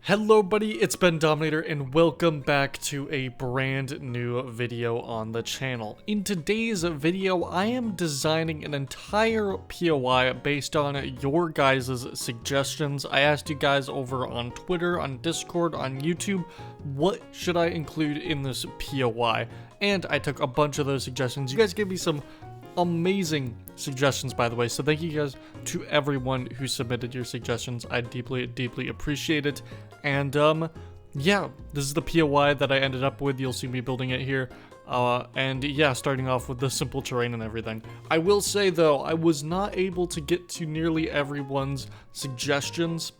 Hello buddy, it's Bendominator and welcome back to a brand new video on the channel. In today's video, I am designing an entire POI based on your guys' suggestions. I asked you guys over on Twitter, on Discord, on YouTube, what should I include in this POI? And I took a bunch of those suggestions. You guys gave me some amazing suggestions, by the way, so thank you guys to everyone who submitted your suggestions. I deeply appreciate it. And yeah, this is the POI that I ended up with. You'll see me building it here, and yeah, starting off with the simple terrain and everything. I will say though, I was not able to get to nearly everyone's suggestions,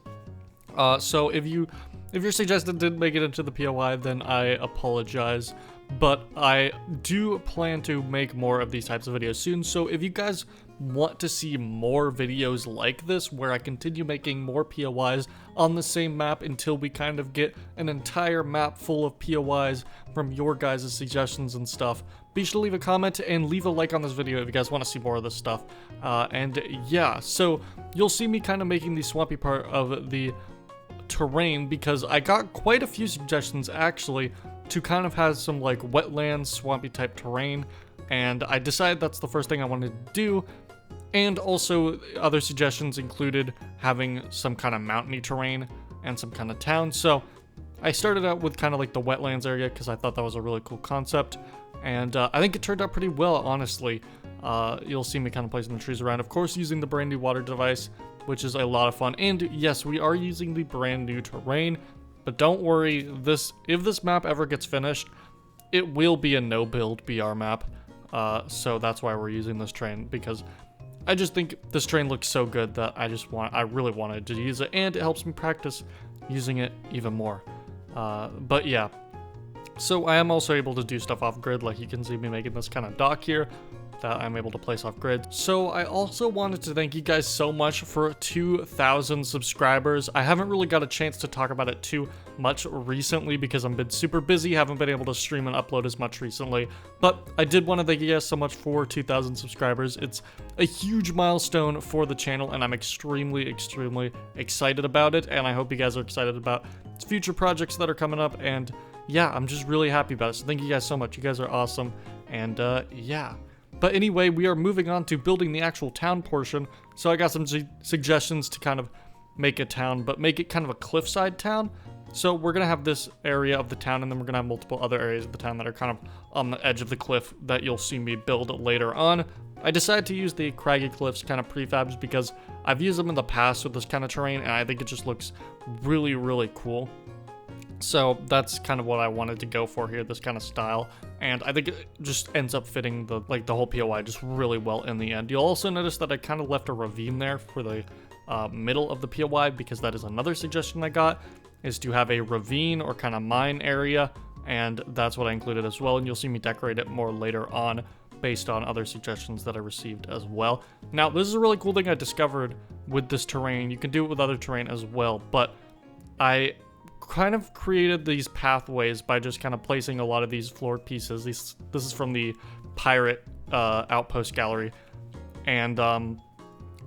so if your suggestion didn't make it into the POI, then I apologize. But I do plan to make more of these types of videos soon, so if you guys want to see more videos like this, where I continue making more POIs on the same map until we kind of get an entire map full of POIs from your guys' suggestions and stuff, be sure to leave a comment and leave a like on this video if you guys want to see more of this stuff. And yeah, so you'll see me kind of making the swampy part of the terrain, because I got quite a few suggestions actually to kind of have some like wetlands, swampy type terrain, and I decided that's the first thing I wanted to do. And also other suggestions included having some kind of mountainy terrain and some kind of town. So I started out with kind of like the wetlands area because I thought that was a really cool concept, and I think it turned out pretty well, honestly. You'll see me kind of placing the trees around, of course using the brand new water device, which is a lot of fun. And yes, we are using the brand new terrain, but don't worry, if this map ever gets finished, it will be a no-build BR map. So that's why we're using this terrain, because I just think this terrain looks so good that I really wanted to use it, and it helps me practice using it even more. But yeah, so I am also able to do stuff off grid, like you can see me making this kind of dock here that I'm able to place off grid. So I also wanted to thank you guys so much for 2,000 subscribers. I haven't really got a chance to talk about it too much recently because I've been super busy, haven't been able to stream and upload as much recently, but I did want to thank you guys so much for 2,000 subscribers. It's a huge milestone for the channel, and I'm extremely excited about it, and I hope you guys are excited about future projects that are coming up, and yeah, I'm just really happy about it. So thank you guys so much. You guys are awesome, and yeah. But anyway, we are moving on to building the actual town portion. So I got some suggestions to kind of make a town, but make it kind of a cliffside town. So we're going to have this area of the town, and then we're going to have multiple other areas of the town that are kind of on the edge of the cliff that you'll see me build later on. I decided to use the craggy cliffs kind of prefabs because I've used them in the past with this kind of terrain, and I think it just looks really cool. So that's kind of what I wanted to go for here, this kind of style, and I think it just ends up fitting the whole POI just really well in the end. You'll also notice that I kind of left a ravine there for the middle of the POI, because that is another suggestion I got, is to have a ravine or kind of mine area, and that's what I included as well, and you'll see me decorate it more later on based on other suggestions that I received as well. Now, this is a really cool thing I discovered with this terrain. You can do it with other terrain as well, but I kind of created these pathways by just kind of placing a lot of these floored pieces. This is from the pirate outpost gallery, and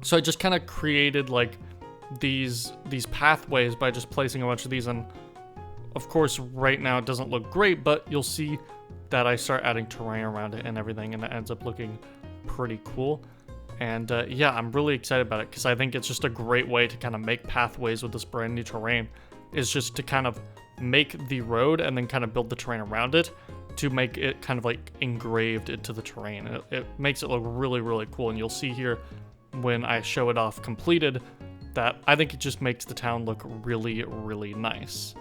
so I just kind of created like these pathways by just placing a bunch of these, and of course right now it doesn't look great, but you'll see that I start adding terrain around it and everything, and it ends up looking pretty cool. And yeah, I'm really excited about it because I think it's just a great way to kind of make pathways with this brand new terrain, is just to kind of make the road and then kind of build the terrain around it to make it kind of like engraved into the terrain. It makes it look really cool, and you'll see here when I show it off completed that I think it just makes the town look really nice.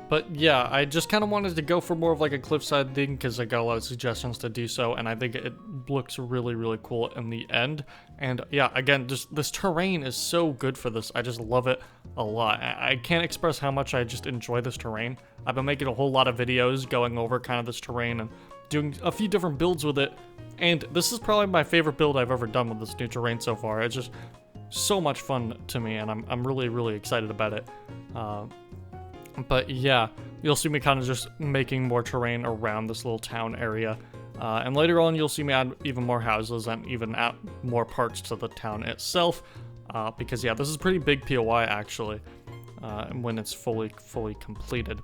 But yeah, I just kind of wanted to go for more of like a cliffside thing because I got a lot of suggestions to do so, and I think it looks really cool in the end. And yeah, again, just this terrain is so good for this. I just love it a lot. I can't express how much I just enjoy this terrain. I've been making a whole lot of videos going over kind of this terrain and doing a few different builds with it, and this is probably my favorite build I've ever done with this new terrain so far. It's just so much fun to me, and I'm really excited about it. But yeah, you'll see me kind of just making more terrain around this little town area. And later on, you'll see me add even more houses and even add more parts to the town itself. Because yeah, this is a pretty big POI actually. when it's fully completed.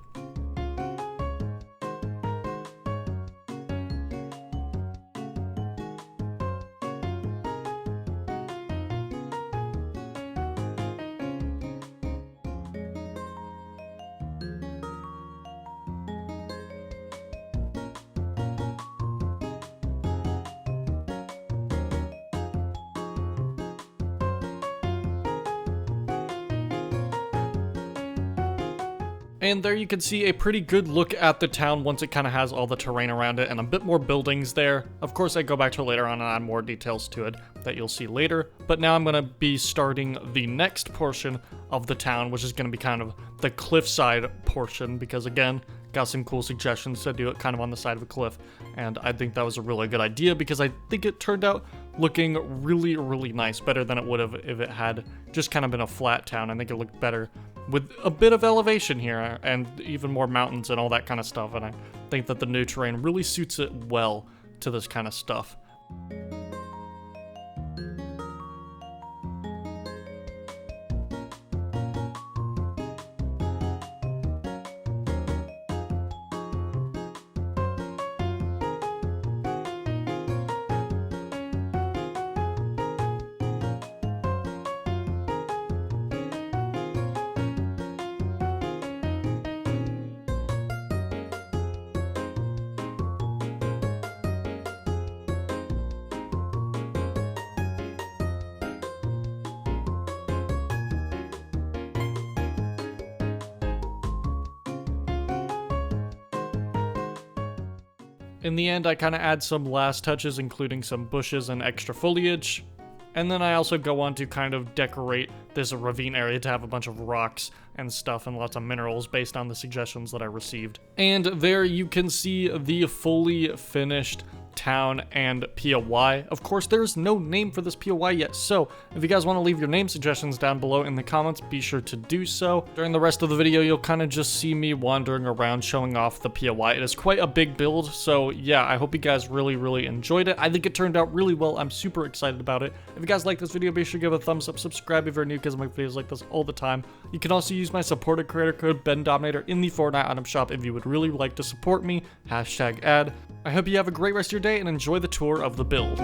And there you can see a pretty good look at the town once it kind of has all the terrain around it and a bit more buildings there. Of course, I go back to it later on and add more details to it that you'll see later. But now I'm going to be starting the next portion of the town, which is going to be kind of the cliffside portion, because again, got some cool suggestions to do it kind of on the side of a cliff. And I think that was a really good idea because I think it turned out looking really, really nice, better than it would have if it had just kind of been a flat town. I think it looked better with a bit of elevation here and even more mountains and all that kind of stuff. And I think that the new terrain really suits it well to this kind of stuff. In the end, I kind of add some last touches, including some bushes and extra foliage. And then I also go on to kind of decorate this ravine area to have a bunch of rocks and stuff and lots of minerals based on the suggestions that I received. And there you can see the fully finished town and POI. Of course, there's no name for this POI yet, so if you guys want to leave your name suggestions down below in the comments, be sure to do so. During the rest of the video, you'll kind of just see me wandering around showing off the POI. It is quite a big build, so yeah, I hope you guys really enjoyed it. I think it turned out really well. I'm super excited about it. If you guys like this video, be sure to give it a thumbs up, subscribe if you're new, because I make videos like this all the time. You can also use my supported creator code Bendominator in the Fortnite item shop if you would really like to support me, #ad. I hope you have a great rest of your day and enjoy the tour of the build.